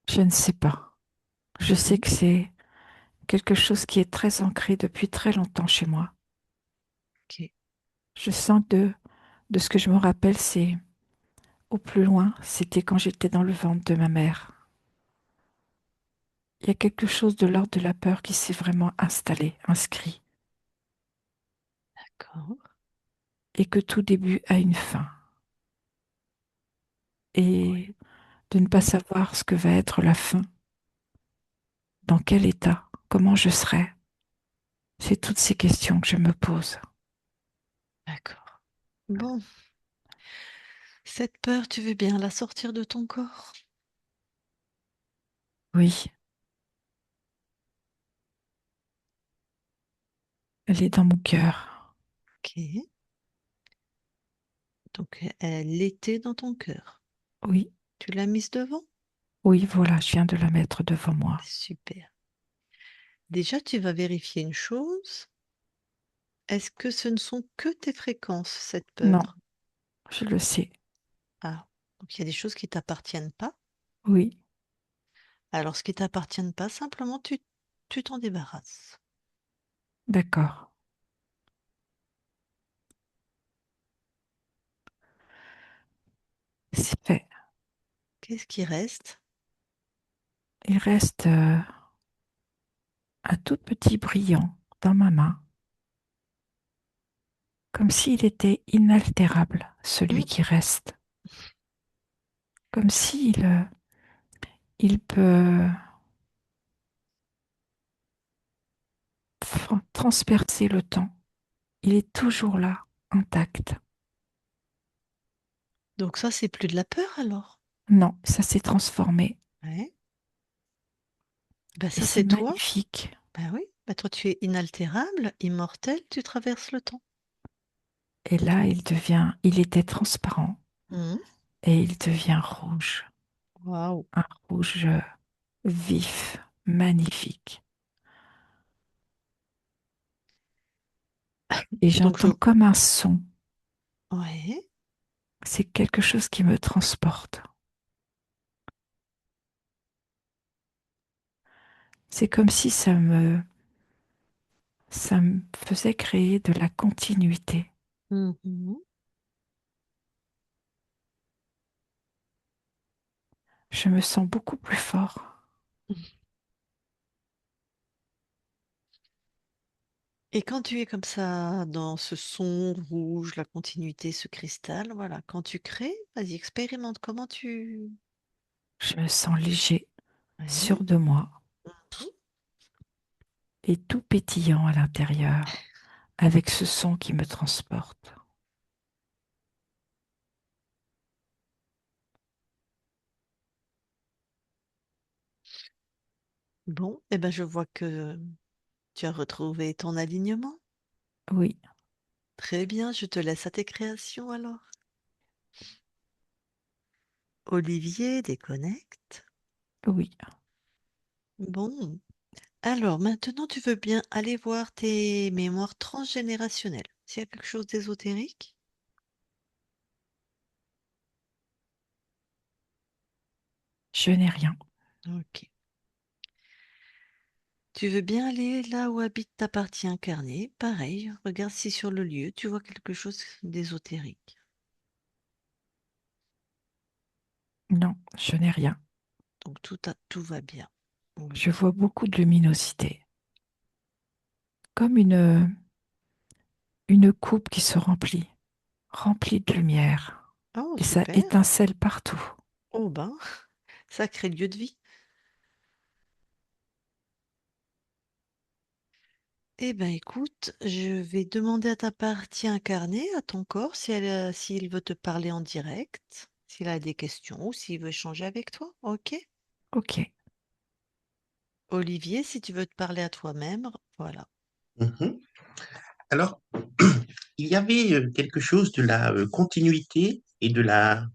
je ne sais pas. Je sais Mhm. que c'est quelque chose qui est très ancré depuis très longtemps chez moi. Ok, Je sens de ce que je me rappelle, c'est au plus loin, c'était quand j'étais dans le ventre de ma mère. Il y a quelque chose de l'ordre de la peur qui s'est vraiment installé, inscrit, d'accord. et que tout début a une fin. Oui, Et de ne pas savoir ce que va être la fin, dans quel état, comment je serai, c'est toutes ces questions que je me pose. d'accord. Bon, cette peur, tu veux bien la sortir de ton corps? Oui, elle est dans mon cœur. Ok. Donc, elle était dans ton cœur. Oui, Tu l'as mise devant? oui, voilà, je viens de la mettre devant moi. Super. Déjà, tu vas vérifier une chose. Est-ce que ce ne sont que tes fréquences, cette Non, peur? je le sais. Ah, donc il y a des choses qui t'appartiennent pas. Oui, Alors, ce qui t'appartiennent pas, simplement, tu t'en débarrasses. d'accord. C'est fait. Qu'est-ce qui reste? Il reste un tout petit brillant dans ma main, comme s'il était inaltérable, celui Hmm. qui reste. Comme s'il il peut transpercer le temps. Il est toujours là, intact. Donc ça, c'est plus de la peur alors? Non, ça s'est transformé. Ouais. Ben Et ça, c'est c'est toi. magnifique. Ben oui. Ben toi, tu es inaltérable, immortel, tu traverses le temps. Et là, il était transparent Mhm. et il devient rouge. Waouh. Un rouge vif, magnifique. Et Donc je... j'entends comme un son. Ouais. C'est quelque chose qui me transporte. C'est comme si ça me faisait créer de la continuité. Mhm. Je me sens beaucoup plus fort. Et quand tu es comme ça, dans ce son rouge, la continuité, ce cristal, voilà, quand tu crées, vas-y, expérimente comment tu... Je me sens léger, Ouais. sûr de moi et tout pétillant à l'intérieur avec ce son qui me transporte. Bon, eh ben je vois que tu as retrouvé ton alignement. Oui, Très bien, je te laisse à tes créations alors. Olivier, déconnecte. oui, Bon, alors maintenant tu veux bien aller voir tes mémoires transgénérationnelles. S'il y a quelque chose d'ésotérique, je n'ai rien. ok. Tu veux bien aller là où habite ta partie incarnée? Pareil, regarde si sur le lieu tu vois quelque chose d'ésotérique. Non, je n'ai rien. Donc tout va bien. Je Ok. vois beaucoup de luminosité, comme une coupe qui se remplit, remplie de lumière, Oh, et ça super. étincelle partout. Oh ben, sacré lieu de vie. Eh ben écoute, je vais demander à ta partie incarnée, à ton corps, si s'il veut te parler en direct, s'il a des questions ou s'il veut échanger avec toi. Ok. Ok, Olivier, si tu veux te parler à toi-même, voilà. Mhm. Alors, il y avait quelque chose de la continuité et de la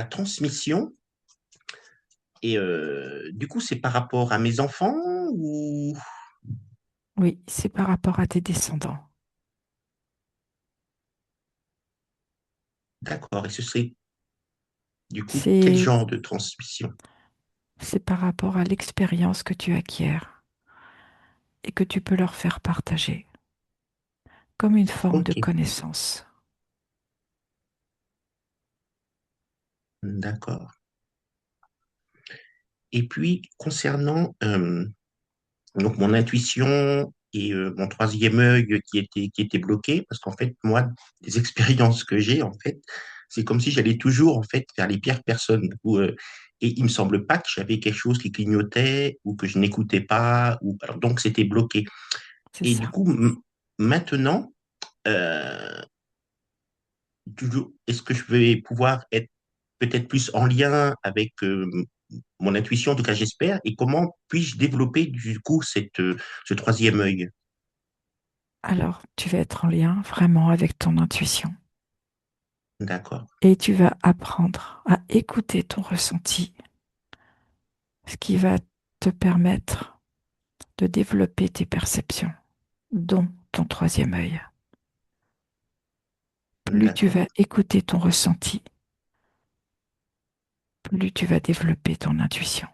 transmission. Et du coup, c'est par rapport à mes enfants ou... oui, c'est par rapport à tes descendants. D'accord. Et ce serait du coup quel C'est, genre de transmission? c'est par rapport à l'expérience que tu acquiers et que tu peux leur faire partager, comme une forme de Ok, connaissance. d'accord. Et puis, concernant donc mon intuition et mon troisième œil qui était bloqué, parce qu'en fait, moi, des expériences que j'ai, en fait, c'est comme si j'allais toujours, en fait, vers les pires personnes. Et il me semble pas que j'avais quelque chose qui clignotait ou que je n'écoutais pas, ou alors donc c'était bloqué. C'est Et du ça. coup, maintenant, euh, est-ce que je vais pouvoir être peut-être plus en lien avec mon intuition, en tout cas j'espère, et comment puis-je développer du coup ce troisième œil? Alors, tu vas être en lien vraiment avec ton intuition. d'accord, Et tu vas apprendre à écouter ton ressenti, ce qui va te permettre de développer tes perceptions, dont ton troisième œil. Plus tu d'accord, vas écouter ton ressenti, plus tu vas développer ton intuition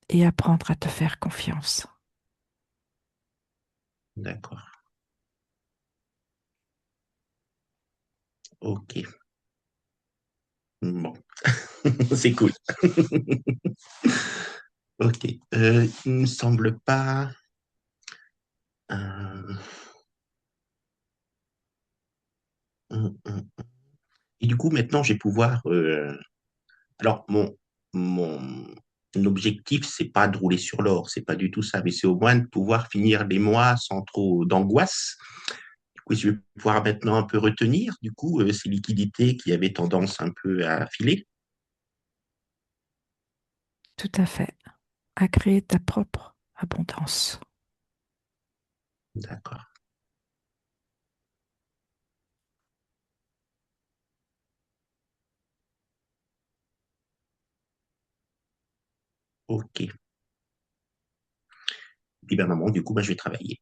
et apprendre à te faire confiance. d'accord. Ok. Bon, c'est cool. Ok. Il me semble pas. euh, hum. Et du coup, maintenant, je vais pouvoir. Alors, mon objectif, c'est pas de rouler sur l'or, c'est pas du tout ça, mais c'est au moins de pouvoir finir les mois sans trop d'angoisse. Du coup, je vais pouvoir maintenant un peu retenir, du coup, ces liquidités qui avaient tendance un peu à filer. Tout à fait. À créer ta propre abondance. D'accord. Ok. Et puis, ben, maman, du coup, ben, je vais travailler.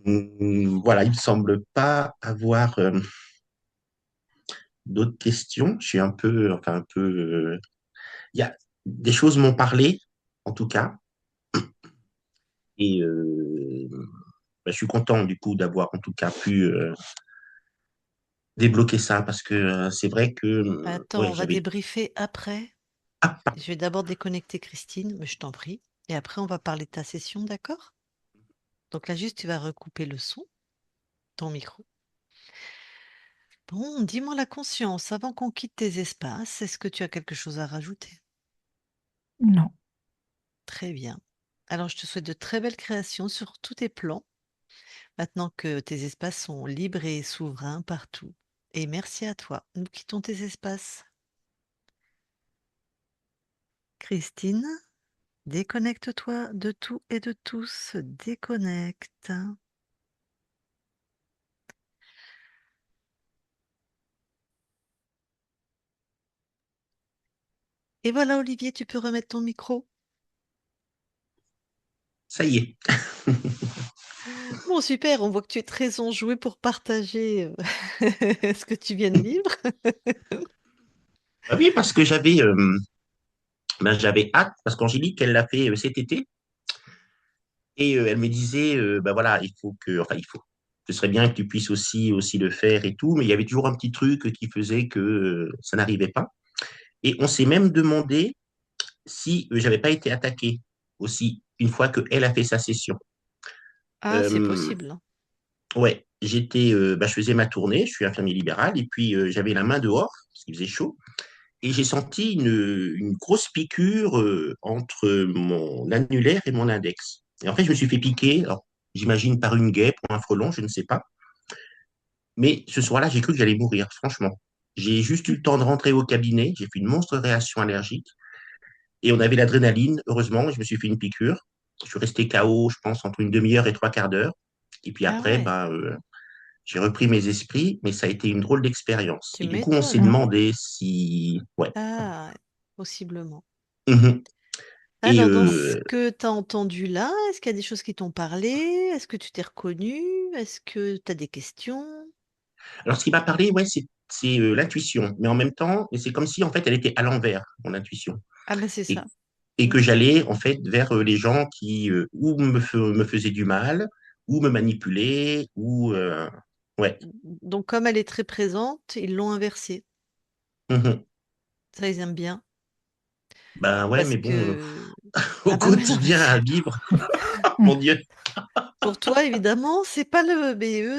Voilà, il me semble pas avoir d'autres questions. Je suis un peu, enfin, un peu. Il y a des choses m'ont parlé, en tout cas, et ben, je suis content du coup d'avoir en tout cas pu débloquer ça parce que c'est vrai que Attends, ouais, on va j'avais débriefer après. ah, Je vais d'abord déconnecter Christine, mais je t'en prie. Et après, on va parler de ta session, d'accord? Donc là, juste, tu vas recouper le son, ton micro. Bon, dis-moi la conscience, avant qu'on quitte tes espaces, est-ce que tu as quelque chose à rajouter? Non, Très bien. Alors, je te souhaite de très belles créations sur tous tes plans, maintenant que tes espaces sont libres et souverains partout. Et merci à toi. Nous quittons tes espaces. Christine, déconnecte-toi de tout et de tous. Déconnecte. Et voilà, Olivier, tu peux remettre ton micro. ça y est. Bon, super, on voit que tu es très enjoué pour partager ce que tu viens de vivre. Ah oui, parce que j'avais hâte parce qu'Angélique elle l'a fait cet été et elle me disait bah voilà il faut que enfin il faut ce serait bien que tu puisses aussi le faire et tout mais il y avait toujours un petit truc qui faisait que ça n'arrivait pas et on s'est même demandé si j'avais pas été attaqué aussi une fois que elle a fait sa session. Ah, c'est Euh, possible, hein. ouais, je faisais ma tournée, je suis infirmier libéral, et puis j'avais la main dehors, parce qu'il faisait chaud, et j'ai senti une grosse piqûre entre mon annulaire et mon index. Et en fait, je me suis fait piquer, alors, j'imagine par une guêpe ou un frelon, je ne sais pas, mais ce soir-là, j'ai cru que j'allais mourir, franchement. J'ai juste eu le temps de rentrer au cabinet, j'ai fait une monstre réaction allergique, et on avait l'adrénaline, heureusement, je me suis fait une piqûre. Je suis resté KO, je pense, entre une demi-heure et trois quarts d'heure. Et puis Ah après, ouais, ben, j'ai repris mes esprits, mais ça a été une drôle d'expérience. tu Et du coup, on s'est m'étonnes. non. demandé si... Ouais. Ah, possiblement. Mhm. Et Alors, dans ce que tu as entendu là, est-ce qu'il y a des choses qui t'ont parlé? Est-ce que tu t'es reconnu? Est-ce que tu as des questions? alors, ce qui m'a parlé, ouais, c'est l'intuition. Mais en même temps, c'est comme si, en fait, elle était à l'envers, mon intuition. Ah ben c'est Et, ça. et Mm. que j'allais, en fait, vers les gens qui ou me faisaient du mal, ou me manipulaient, ou... ouais. Donc, comme elle est très présente, ils l'ont inversée. Mhm. Ça, ils aiment bien. Ben ouais, Parce mais bon, que... au Ah bah ouais, non, mais quotidien à vivre, Mm. mon Dieu. pour toi, évidemment, c'est pas le BE,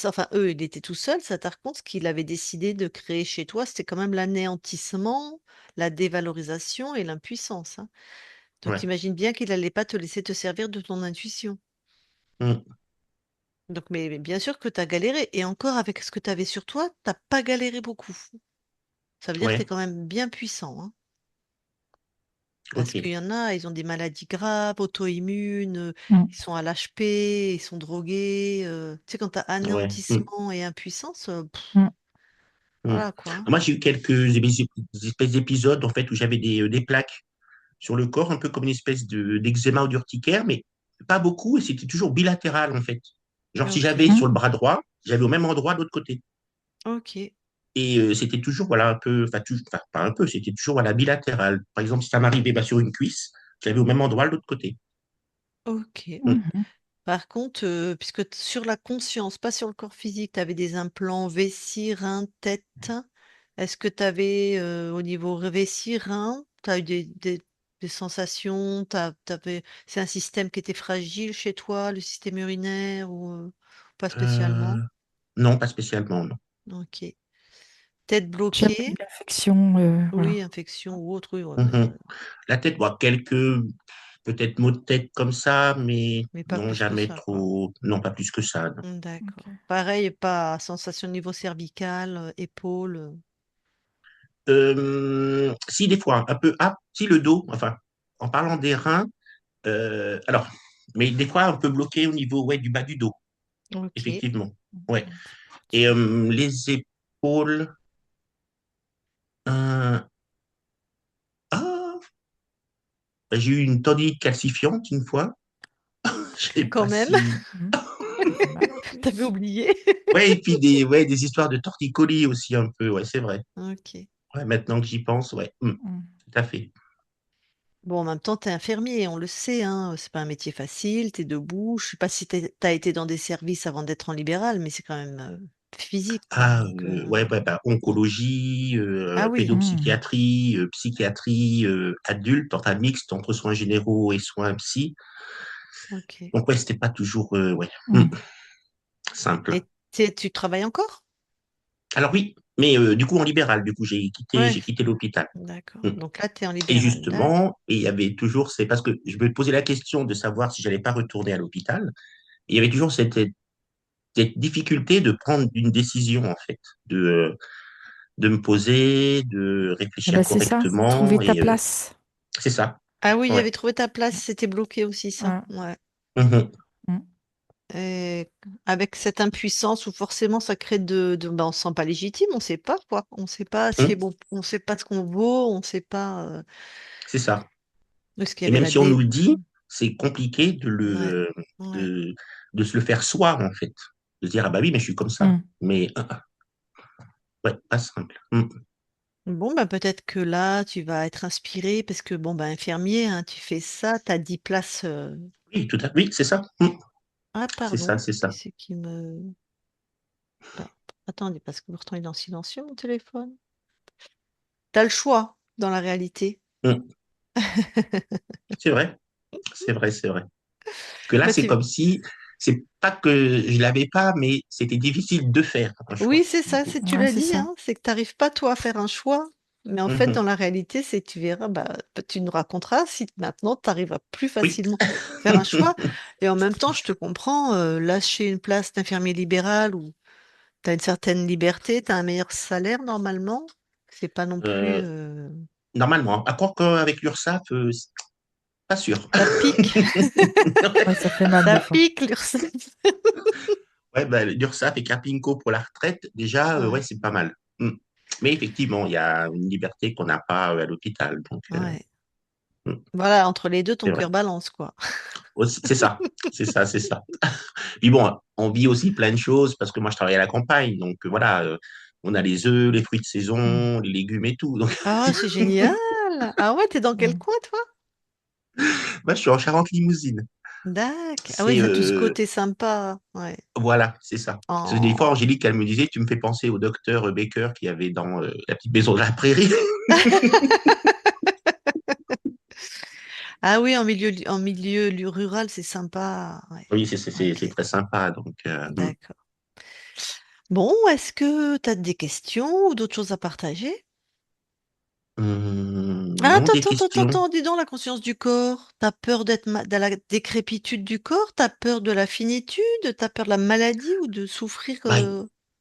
enfin, eux, il était tout seul, ça par contre, ce qu'il avait décidé de créer chez toi, c'était quand même l'anéantissement, la dévalorisation et l'impuissance, hein. Donc, Ouais. imagine bien qu'il allait pas te laisser te servir de ton intuition. Mm. Donc, mais bien sûr que tu as galéré. Et encore, avec ce que tu avais sur toi, t'as pas galéré beaucoup. Ça veut dire que tu es Ouais. quand même bien puissant, hein. Parce qu'il Ok. y en a, ils ont des maladies graves, auto-immunes, Mm. ils sont à l'HP, ils sont drogués. Tu sais, quand tu as Ouais. Mm, anéantissement et impuissance, Mm. mm. voilà quoi. Moi, j'ai eu quelques espèces d'épisodes en fait où j'avais des plaques sur le corps, un peu comme une espèce d'eczéma ou d'urticaire, mais pas beaucoup, et c'était toujours bilatéral en fait. Genre si Ok, j'avais sur le Mm. bras droit, j'avais au même endroit de l'autre côté. ok, Et c'était toujours voilà un peu, enfin pas un peu, c'était toujours voilà bilatéral. Par exemple, si ça m'arrivait bah, sur une cuisse, j'avais au même endroit de l'autre côté. ok. Mm. Mhm. Par contre, puisque sur la conscience, pas sur le corps physique, tu avais des implants vessie, rein, tête, est-ce que tu avais au niveau vessie, rein, tu as eu des sensations, c'est un système qui était fragile chez toi, le système urinaire ou pas Euh, spécialement? non, pas spécialement, non. Ok. Tête Jamais eu bloquée, d'infection, oui, voilà. infection ou autre, oui, ouais, Mhm. La tête, bon, quelques peut-être maux de tête comme ça, mais mais pas non, plus que jamais ça, quoi. trop, non, pas plus que ça. Non. D'accord. Ok. Pareil, pas sensation au niveau cervical, épaule. Si des fois, un peu, ah, si le dos, enfin, en parlant des reins, alors, mais des fois un peu bloqué au niveau ouais, du bas du dos, Ok. effectivement. Ouais. Un petit peu Et au-dessus. les épaules, euh, ah, bah, j'ai eu une tendinite calcifiante une fois. Je sais Quand pas même, si. Mm. Bah t'avais oui. oublié. Ouais, et puis ouais, des histoires de torticolis aussi un peu, ouais, c'est vrai. Ok. Ouais, maintenant que j'y pense, ouais, Mm. tout à fait. Bon, en même temps, t'es infirmier, on le sait, hein, c'est pas un métier facile, t'es debout. Je sais pas si t'as été dans des services avant d'être en libéral, mais c'est quand même physique, quoi. Ah, Donc, ouais, bah, mm. oncologie, Ah oui, Mm. pédopsychiatrie, psychiatrie adulte, enfin mixte entre soins généraux et soins psy. ok. Donc, ouais, c'était pas toujours ouais, Mm. simple. Et tu travailles encore? Alors, oui, mais du coup, en libéral, du coup, Ouais, j'ai quitté l'hôpital. d'accord. Mm. Donc là, t'es en Et libéral, d'accord. justement, et il y avait toujours, c'est parce que je me posais la question de savoir si j'allais pas retourner à l'hôpital. Et il y avait toujours cette difficulté de prendre une décision, en fait, de me poser, de Eh réfléchir ben, c'est ça, correctement. trouver ta Et place. c'est ça. Ah oui, il y Ouais. avait trouvé ta place, c'était bloqué aussi, ça. Ah. Ouais. Mhm. Mm. Et avec cette impuissance où forcément ça crée ben, on se sent pas légitime, on sait pas quoi, on sait pas si Mhm. bon, on sait pas ce qu'on vaut, on sait pas C'est ça. ce qu'il y Et avait même la si on nous dé. le dit, c'est compliqué Ouais, ouais. de, de se le faire soi, en fait. De se dire, ah bah oui, mais je suis comme ça. Mm. Mais, ouais, pas simple. Mhm. Bon bah peut-être que là tu vas être inspiré parce que bon bah infirmier, hein, tu fais ça, t'as 10 places. Oui, oui, c'est ça. Mhm. Ah C'est ça, pardon, c'est qui ça. c'est qui me. Bah, attendez, parce que pourtant il est en silencieux mon téléphone. T'as le choix dans la réalité. Mhm. C'est vrai, c'est vrai, c'est vrai. Que là, Bah, c'est comme si, c'est pas que je l'avais pas, mais c'était difficile de faire un choix, oui, c'est du ça, coup. c'est tu Ouais, l'as c'est dit, ça. hein, c'est que tu n'arrives pas toi à faire un choix. Mais en fait, dans Mhm. la réalité, c'est que tu verras, tu nous raconteras si maintenant tu arrives à plus Oui. facilement faire un choix. Et en même temps, je te comprends, lâcher une place d'infirmier libéral où tu as une certaine liberté, tu as un meilleur salaire normalement. C'est pas non plus. Euh, Normalement, à croire qu'avec l'URSSAF, c'est pas sûr. Ça pique, Ouais, ça fait mal ça des fois. pique, l'URSSAF. Ouais, bah, l'URSSAF et Capinco pour la retraite, déjà, ouais, Ouais, c'est pas mal. Mm. Mais effectivement, il y a une liberté qu'on n'a pas à l'hôpital. Donc, ouais. mm, Voilà, entre les deux, ton c'est vrai. cœur balance, quoi. C'est ça, c'est ça, c'est ça. Puis bon, on vit aussi plein de choses parce que moi, je travaille à la campagne. Donc, voilà, on a les œufs, les fruits de Mm. saison, les légumes et tout. Donc, Ah, c'est génial! Ah ouais, t'es dans quel Mm. coin, toi? moi, je suis en Charente-Limousine. D'accord. Ah oui, C'est, ça a tout ce côté sympa. Ouais. voilà, c'est ça. Parce que des fois, Oh. Angélique, elle me disait, tu me fais penser au docteur Baker qui avait dans la petite maison de la prairie. Ah oui, en milieu rural, c'est sympa. Ouais. Oui, c'est Ok, très sympa. Donc, d'accord. Bon, est-ce que tu as des questions ou d'autres choses à partager? Ah, non, attends, des attends, attends, questions. attends, dis donc la conscience du corps. T'as peur dans la décrépitude du corps? T'as peur de la finitude? T'as peur de la maladie ou de souffrir Bah,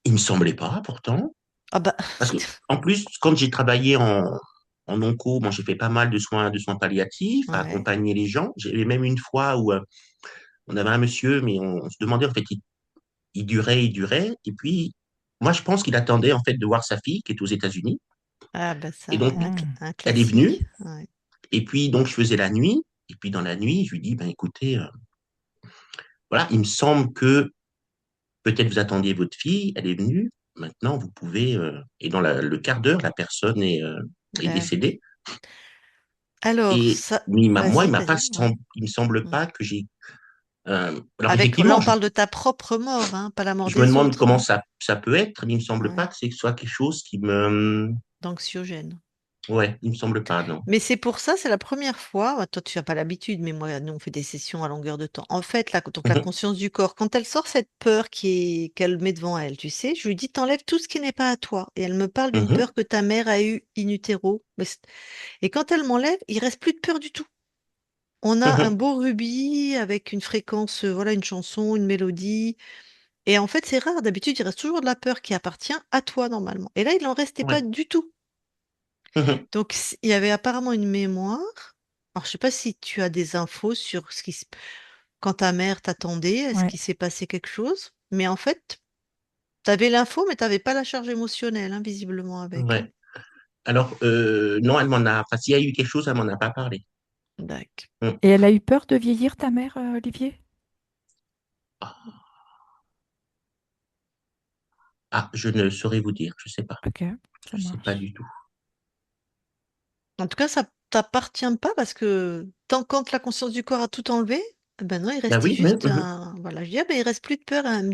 il me semblait pas, pourtant. Ah bah, Parce que, en plus, quand j'ai travaillé en onco, bon, j'ai fait pas mal de soins palliatifs, à Ouais. accompagner les gens. J'ai même une fois où on avait un monsieur, mais on se demandait, en fait, il durait. Et puis, moi, je pense qu'il attendait, en fait, de voir sa fille qui est aux États-Unis. Ah, bah Et ça, ouais, donc, Hmm. un elle est venue. classique. Ouais. Et puis, donc, je faisais la nuit. Et puis, dans la nuit, je lui dis, ben, écoutez, voilà, il me semble que peut-être vous attendiez votre fille, elle est venue. Maintenant, vous pouvez. Et dans le quart d'heure, la personne est D'accord. décédée. Alors, Et ça, moi, vas-y, vas-y, ouais. il me semble Mm. pas que j'ai. Alors, Avec, là, effectivement, on parle de ta propre mort, hein, pas la mort je me des demande autres, comment hein. ça peut être, mais il me semble pas Ouais, que ce soit quelque chose qui me. d'anxiogène. Ouais, il me semble pas, non. Mais c'est pour ça, c'est la première fois, toi tu n'as pas l'habitude, mais moi, nous on fait des sessions à longueur de temps. En fait, donc la Mhm, conscience du corps, quand elle sort cette peur qu'elle met devant elle, tu sais, je lui dis, t'enlèves tout ce qui n'est pas à toi. Et elle me parle d'une mhm, peur que ta mère a eue in utero. Et quand elle m'enlève, il reste plus de peur du tout. On a un mhm. beau rubis avec une fréquence, voilà, une chanson, une mélodie. Et en fait, c'est rare. D'habitude, il reste toujours de la peur qui appartient à toi normalement. Et là, il n'en restait pas Ouais. du tout. Mhm. Donc, il y avait apparemment une mémoire. Alors, je sais pas si tu as des infos sur quand ta mère t'attendait, est-ce Ouais. qu'il s'est passé quelque chose? Mais en fait, tu avais l'info, mais tu n'avais pas la charge émotionnelle, hein, visiblement, avec. Hein. Ouais. Alors, non, elle m'en a. Enfin, s'il y a eu quelque chose, elle m'en a pas parlé. D'accord. Mm. Et elle a eu peur de vieillir, ta mère, Olivier? Ah, je ne saurais vous dire. Je sais pas. Ok, ça Je sais pas marche. du tout. En tout cas, ça t'appartient pas parce que tant quand la conscience du corps a tout enlevé, eh ben non, il Bah restait oui, mais. juste un. Voilà, je dis, ah ben il reste plus de peur. Elle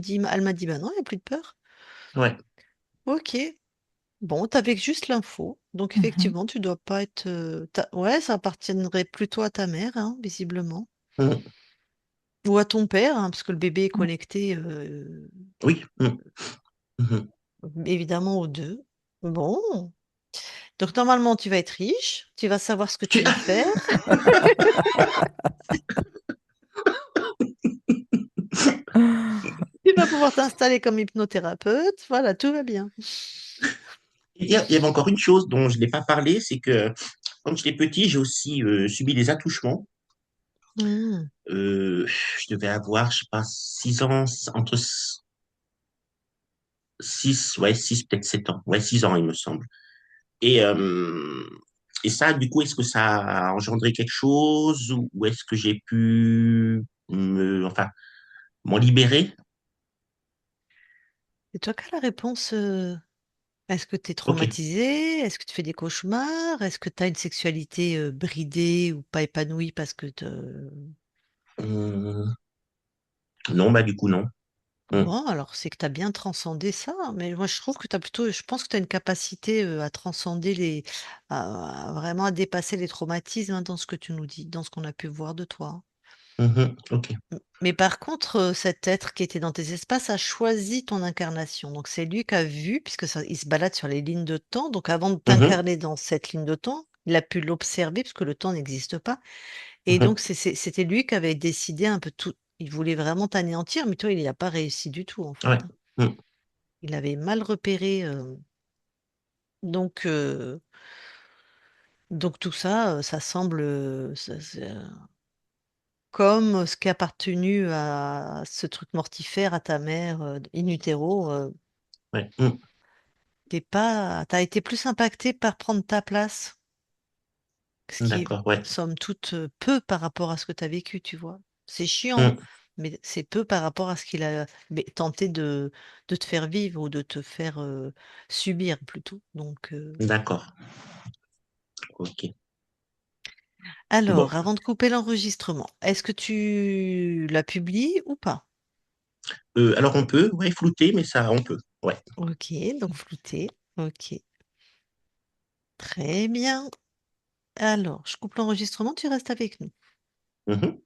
m'a dit, bah non, il n'y a plus de peur. Ouais. Ok. Bon, t'avais juste l'info. Donc Mhm. effectivement, tu dois pas être. Ouais, ça appartiendrait plutôt à ta mère, hein, visiblement. Mhm. Ou à ton père, hein, parce que le bébé est Mm. connecté Oui. Mhm. évidemment aux deux. Bon. Donc normalement, tu vas être riche, tu vas savoir ce que tu Tu- veux faire, tu vas pouvoir t'installer comme hypnothérapeute. Voilà, tout va bien. il y avait encore une chose dont je n'ai pas parlé, c'est que quand j'étais petit, j'ai aussi subi des attouchements. Hmm. Je devais avoir, je sais pas, 6 ans, entre 6, ouais, 6, peut-être 7 ans. Ouais, 6 ans, il me semble. Et, euh, et ça, du coup, est-ce que ça a engendré quelque chose ou est-ce que j'ai pu enfin, m'en libérer? Et toi, quelle est la réponse? Est-ce que tu es Ok. traumatisé? Est-ce que tu fais des cauchemars? Est-ce que tu as une sexualité bridée ou pas épanouie parce que Hum, non, bah du coup, non. Hum, Bon, alors c'est que tu as bien transcendé ça, mais moi je trouve que tu as plutôt, je pense que tu as une capacité à transcender vraiment à dépasser les traumatismes hein, dans ce que tu nous dis, dans ce qu'on a pu voir de toi. Hein. ok. Mais par contre, cet être qui était dans tes espaces a choisi ton incarnation. Donc c'est lui qui a vu, puisque ça, il se balade sur les lignes de temps. Donc avant de Mhm, t'incarner dans cette ligne de temps, il a pu l'observer, puisque le temps n'existe pas. Et mhm, donc c'était lui qui avait décidé un peu tout. Il voulait vraiment t'anéantir, mais toi, il n'y a pas réussi du tout, en fait. ouais. Hein. Hum, Il avait mal repéré. Donc, donc tout ça, ça semble comme ce qui a appartenu à ce truc mortifère à ta mère in utero. ouais. T'as été plus impacté par prendre ta place, ce qui est, D'accord, ouais. somme toute, peu par rapport à ce que tu as vécu, tu vois. C'est chiant, Hum, mais c'est peu par rapport à ce qu'il a tenté de te faire vivre ou de te faire subir plutôt. Donc, d'accord. Ok. Bon. alors, avant de couper l'enregistrement, est-ce que tu la publies ou pas? Alors on peut, ouais, flouter, mais ça, on peut. Ouais. Ok, donc flouté. Ok, très bien. Alors, je coupe l'enregistrement, tu restes avec nous. Mhm.